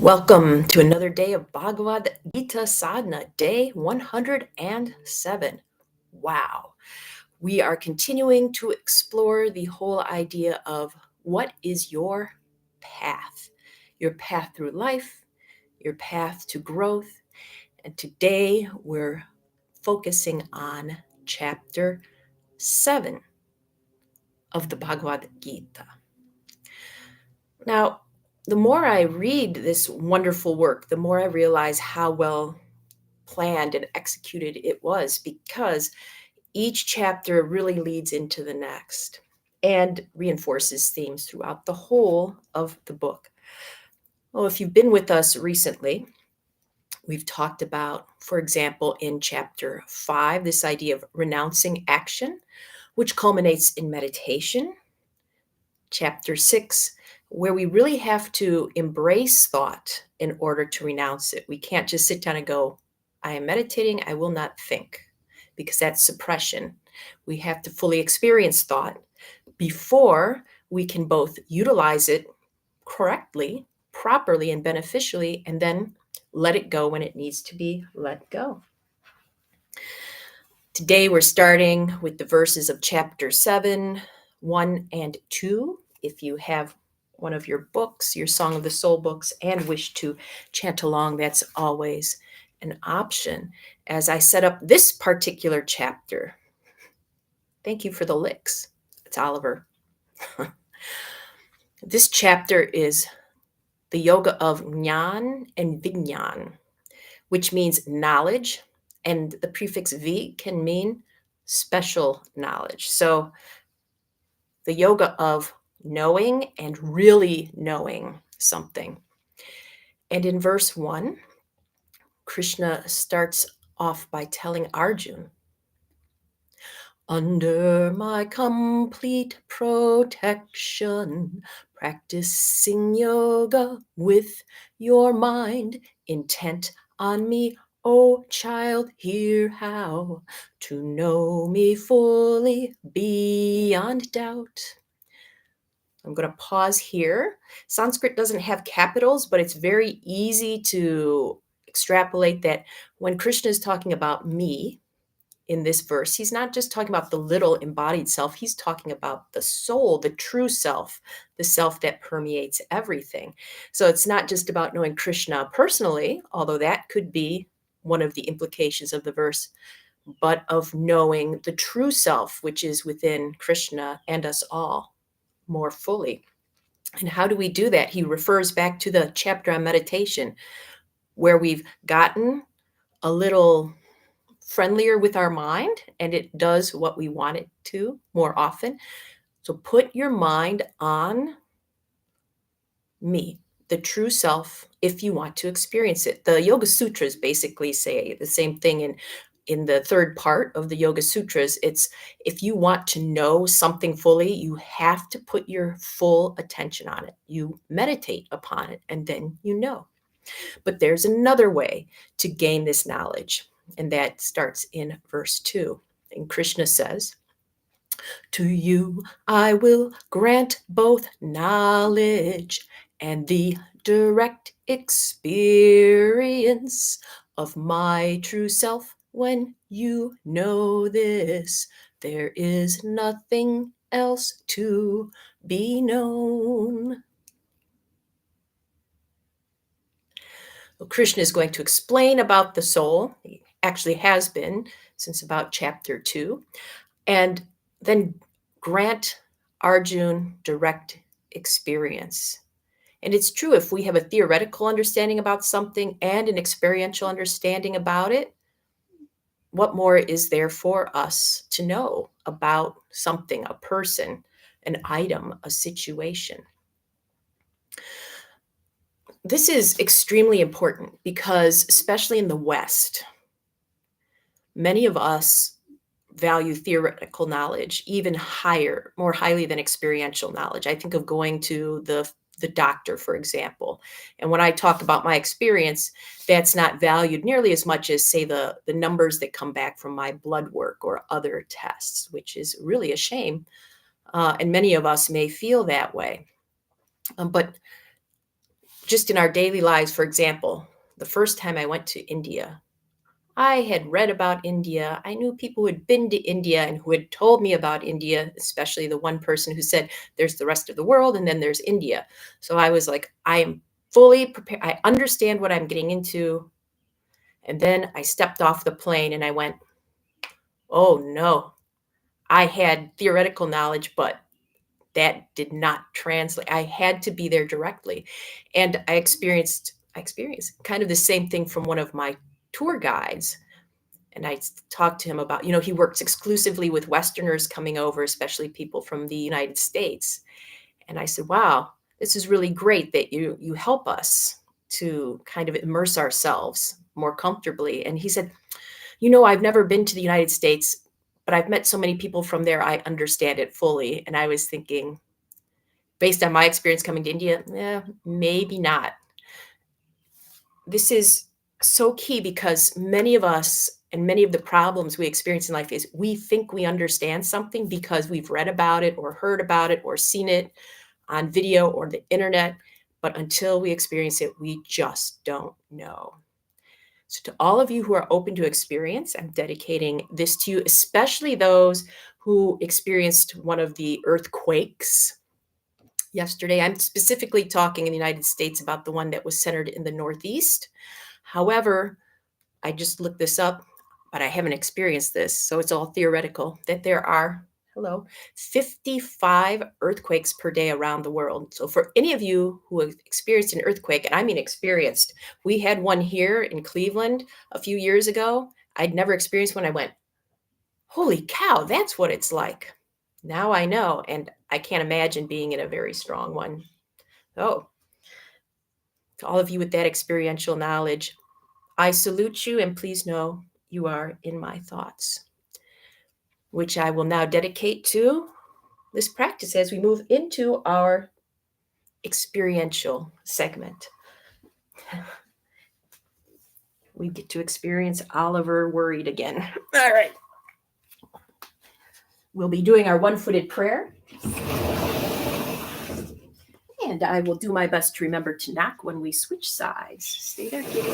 Welcome to another day of Bhagavad Gita Sadhana, day 107. Wow. We are continuing to explore the whole idea of what is your path through life, your path to growth. And today we're focusing on chapter 7 of the Bhagavad Gita. Now, the more I read this wonderful work, the more I realize how well planned and executed it was, because each chapter really leads into the next and reinforces themes throughout the whole of the book. Well, if you've been with us recently, we've talked about, for example, in chapter 5, this idea of renouncing action, which culminates in meditation. Chapter 6, where we really have to embrace thought in order to renounce it. We can't just sit down and go, I am meditating, I will not think, because that's suppression. We have to fully experience thought before we can both utilize it correctly, properly, and beneficially, and then let it go when it needs to be let go. Today we're starting with the verses of chapter 7, 1 and 2. If you have one of your books, your Song of the Soul books, and wish to chant along, that's always an option. As I set up this particular chapter, thank you for the licks. It's Oliver. This chapter is the yoga of Jnana and Vijnana, which means knowledge, and the prefix V can mean special knowledge. So the yoga of knowing and really knowing something. And in verse 1, Krishna starts off by telling Arjuna, under my complete protection, practicing yoga with your mind intent on me, O child, hear how to know me fully beyond doubt. I'm going to pause here. Sanskrit doesn't have capitals, but it's very easy to extrapolate that when Krishna is talking about me in this verse, he's not just talking about the little embodied self, he's talking about the soul, the true self, the self that permeates everything. So it's not just about knowing Krishna personally, although that could be one of the implications of the verse, but of knowing the true self, which is within Krishna and us all more fully. And how do we do that? He refers back to the chapter on meditation, where we've gotten a little friendlier with our mind and it does what we want it to more often. So put your mind on me, the true self, if you want to experience it. The Yoga Sutras basically say the same thing in the third part of the Yoga Sutras. It's if you want to know something fully, you have to put your full attention on it. You meditate upon it and then you know. But there's another way to gain this knowledge, and that starts in verse 2. And Krishna says, to you I will grant both knowledge and the direct experience of my true self. When you know this, there is nothing else to be known. Well, Krishna is going to explain about the soul. He actually has been since about chapter 2, and then grant Arjuna direct experience. And it's true, if we have a theoretical understanding about something and an experiential understanding about it, what more is there for us to know about something, a person, an item, a situation? This is extremely important because, especially in the West, many of us value theoretical knowledge even higher, more highly than experiential knowledge. I think of going to the doctor, for example. And when I talk about my experience, that's not valued nearly as much as, say, the numbers that come back from my blood work or other tests, which is really a shame. And many of us may feel that way. But just in our daily lives, for example, the first time I went to India, I had read about India. I knew people who had been to India and who had told me about India, especially the one person who said, there's the rest of the world and then there's India. So I was like, I am fully prepared. I understand what I'm getting into. And then I stepped off the plane and I went, oh no, I had theoretical knowledge, but that did not translate. I had to be there directly. And I experienced kind of the same thing from one of my tour guides. And I talked to him about, he works exclusively with Westerners coming over, especially people from the United States. And I said, wow, this is really great that you help us to kind of immerse ourselves more comfortably. And he said, I've never been to the United States, but I've met so many people from there, I understand it fully. And I was thinking, based on my experience coming to India, maybe not. This is so key because many of us and many of the problems we experience in life is we think we understand something because we've read about it or heard about it or seen it on video or the internet. But until we experience it, we just don't know. So, to all of you who are open to experience, I'm dedicating this to you, especially those who experienced one of the earthquakes yesterday. I'm specifically talking in the United States about the one that was centered in the Northeast. However, I just looked this up, but I haven't experienced this, so it's all theoretical, that there are, 55 earthquakes per day around the world. So for any of you who have experienced an earthquake, and I mean experienced, we had one here in Cleveland a few years ago. I'd never experienced one. I went, holy cow, that's what it's like. Now I know, and I can't imagine being in a very strong one. Oh, to all of you with that experiential knowledge, I salute you, and please know you are in my thoughts, which I will now dedicate to this practice as we move into our experiential segment. We get to experience Oliver worried again. All right. We'll be doing our one-footed prayer. And I will do my best to remember to knock when we switch sides. Stay there, kitty.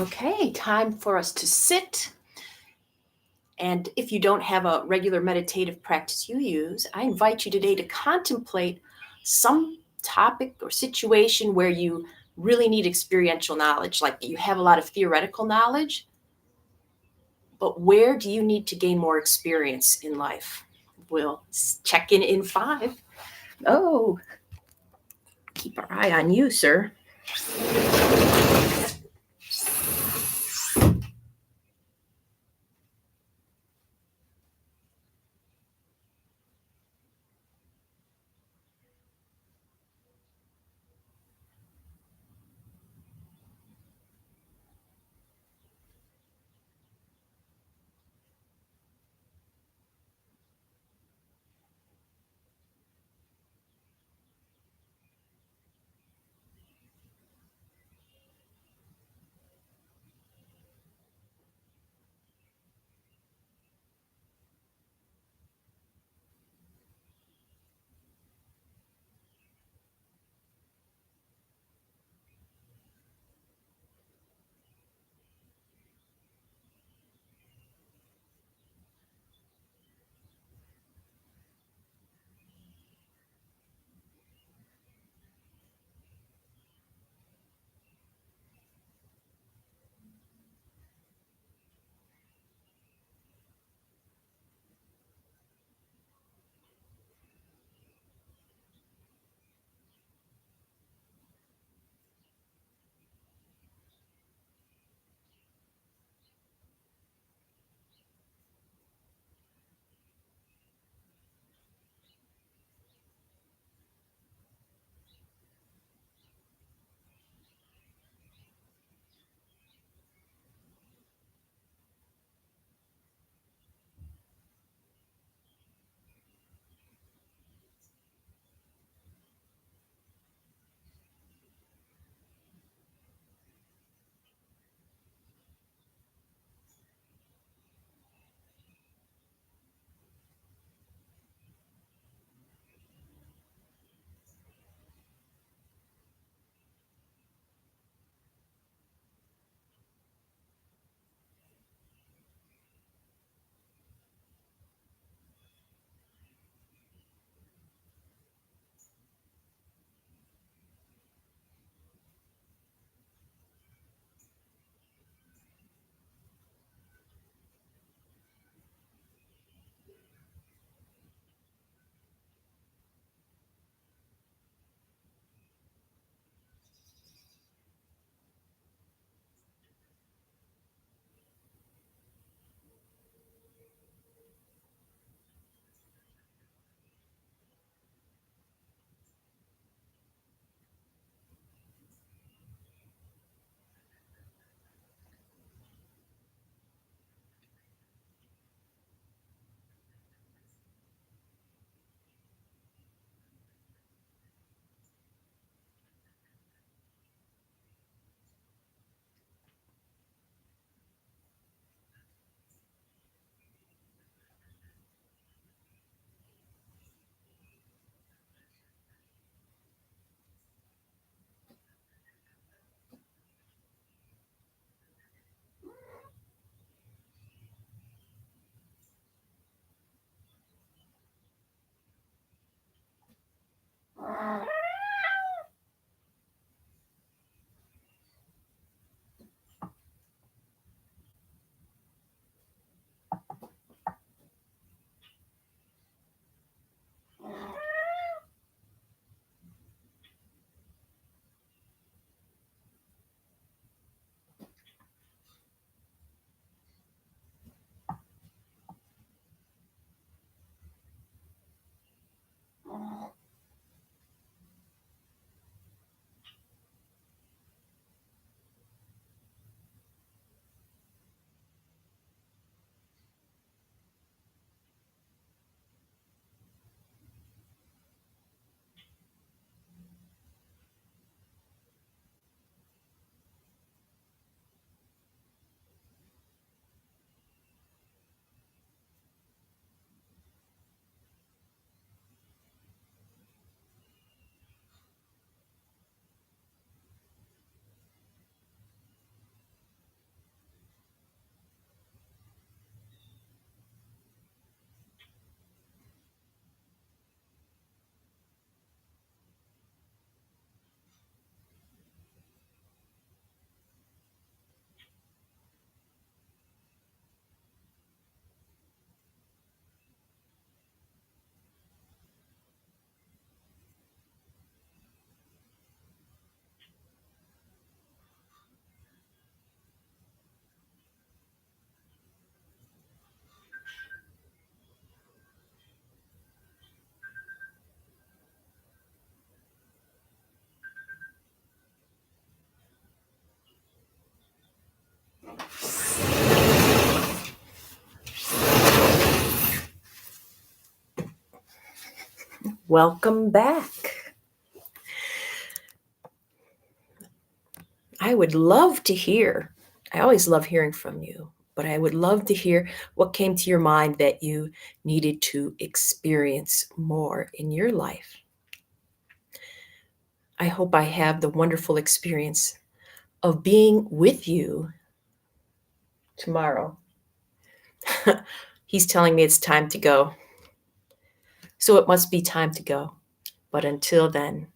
Okay, time for us to sit. And if you don't have a regular meditative practice you use, I invite you today to contemplate some topic or situation where you really need experiential knowledge, like you have a lot of theoretical knowledge, but where do you need to gain more experience in life? We'll check in 5. Oh, keep our eye on you, sir. Welcome back. I would love to hear, I always love hearing from you, but I would love to hear what came to your mind that you needed to experience more in your life. I hope I have the wonderful experience of being with you tomorrow. He's telling me it's time to go. So it must be time to go. But until then,